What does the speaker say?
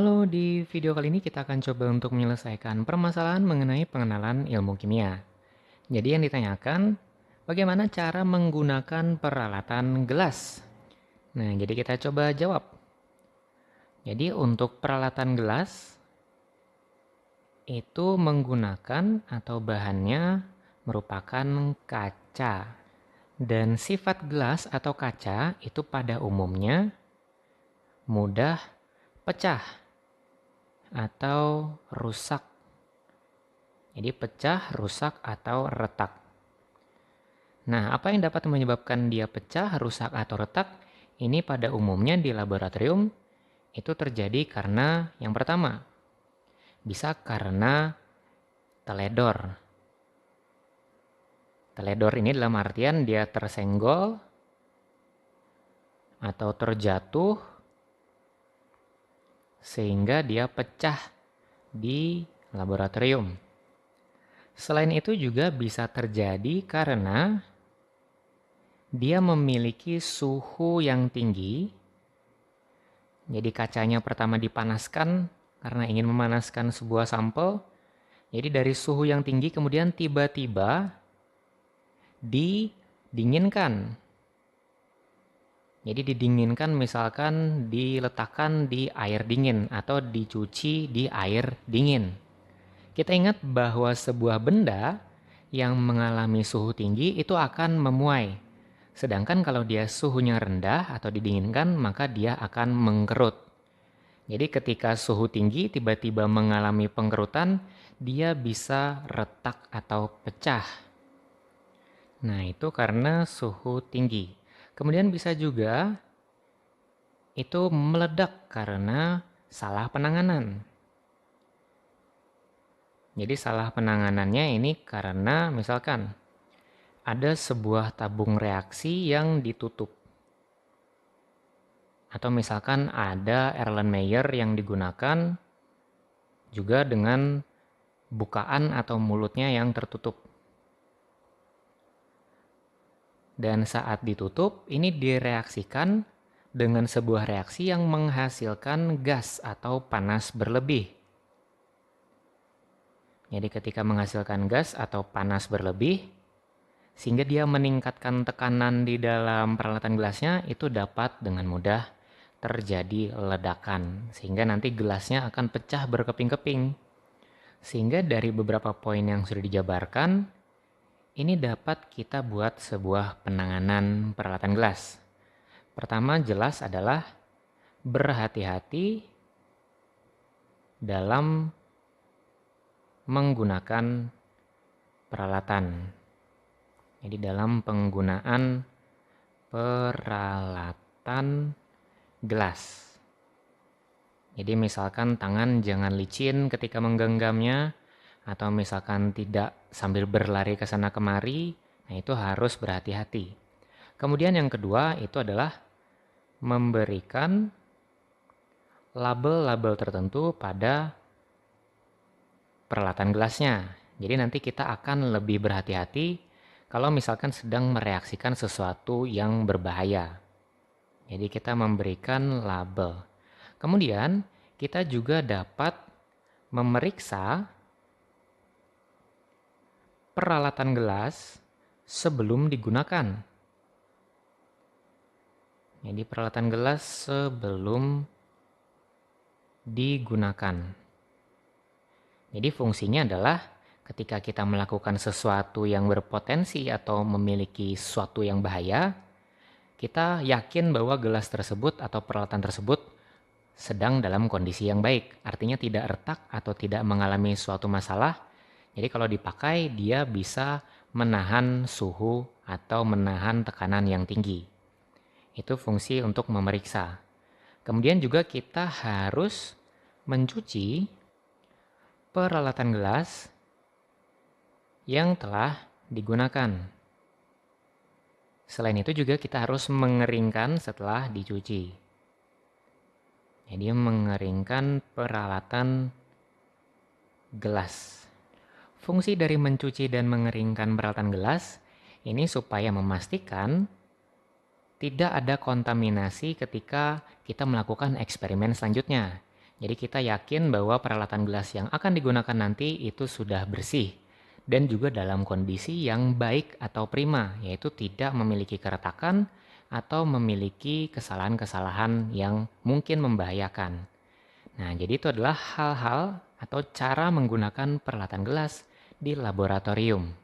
Halo, di video kali ini kita akan coba untuk menyelesaikan permasalahan mengenai pengenalan ilmu kimia. Jadi yang ditanyakan, bagaimana cara menggunakan peralatan gelas? Nah, jadi kita coba jawab. Jadi untuk peralatan gelas, itu menggunakan atau bahannya merupakan kaca. Dan sifat gelas atau kaca itu pada umumnya mudah pecah atau rusak. Jadi pecah, rusak, atau retak. Nah, apa yang dapat menyebabkan dia pecah, rusak, atau retak? Ini pada umumnya di laboratorium itu terjadi karena yang pertama, bisa karena teledor. Teledor ini dalam artian dia tersenggol atau terjatuh sehingga dia pecah di laboratorium. Selain itu juga bisa terjadi karena dia memiliki suhu yang tinggi. Jadi kacanya pertama dipanaskan karena ingin memanaskan sebuah sampel. Jadi dari suhu yang tinggi kemudian tiba-tiba didinginkan. Jadi didinginkan misalkan diletakkan di air dingin atau dicuci di air dingin. Kita ingat bahwa sebuah benda yang mengalami suhu tinggi itu akan memuai. Sedangkan kalau dia suhunya rendah atau didinginkan, maka dia akan mengkerut. Jadi ketika suhu tinggi tiba-tiba mengalami pengkerutan, dia bisa retak atau pecah. Nah, itu karena suhu tinggi. Kemudian bisa juga itu meledak karena salah penanganan. Jadi salah penanganannya ini karena misalkan ada sebuah tabung reaksi yang ditutup. Atau misalkan ada Erlenmeyer yang digunakan juga dengan bukaan atau mulutnya yang tertutup. Dan saat ditutup, ini direaksikan dengan sebuah reaksi yang menghasilkan gas atau panas berlebih. Jadi ketika menghasilkan gas atau panas berlebih, sehingga dia meningkatkan tekanan di dalam peralatan gelasnya, itu dapat dengan mudah terjadi ledakan. Sehingga nanti gelasnya akan pecah berkeping-keping. Sehingga dari beberapa poin yang sudah dijabarkan, ini dapat kita buat sebuah penanganan peralatan gelas. Pertama jelas adalah berhati-hati dalam menggunakan peralatan. Jadi dalam penggunaan peralatan gelas. Jadi misalkan tangan jangan licin ketika menggenggamnya, atau misalkan tidak sambil berlari ke sana kemari, nah itu harus berhati-hati. Kemudian yang kedua itu adalah memberikan label-label tertentu pada peralatan gelasnya. Jadi nanti kita akan lebih berhati-hati kalau misalkan sedang mereaksikan sesuatu yang berbahaya. Jadi kita memberikan label. Kemudian kita juga dapat memeriksa peralatan gelas sebelum digunakan. Jadi peralatan gelas sebelum digunakan. Jadi fungsinya adalah ketika kita melakukan sesuatu yang berpotensi atau memiliki sesuatu yang bahaya, kita yakin bahwa gelas tersebut atau peralatan tersebut sedang dalam kondisi yang baik. Artinya tidak retak atau tidak mengalami suatu masalah. Jadi kalau dipakai dia bisa menahan suhu atau menahan tekanan yang tinggi. Itu fungsi untuk memeriksa. Kemudian juga kita harus mencuci peralatan gelas yang telah digunakan. Selain itu juga kita harus mengeringkan setelah dicuci. Jadi mengeringkan peralatan gelas. Fungsi dari mencuci dan mengeringkan peralatan gelas ini supaya memastikan tidak ada kontaminasi ketika kita melakukan eksperimen selanjutnya. Jadi kita yakin bahwa peralatan gelas yang akan digunakan nanti itu sudah bersih dan juga dalam kondisi yang baik atau prima, yaitu tidak memiliki keretakan atau memiliki kesalahan-kesalahan yang mungkin membahayakan. Nah, jadi itu adalah hal-hal atau cara menggunakan peralatan gelas di laboratorium.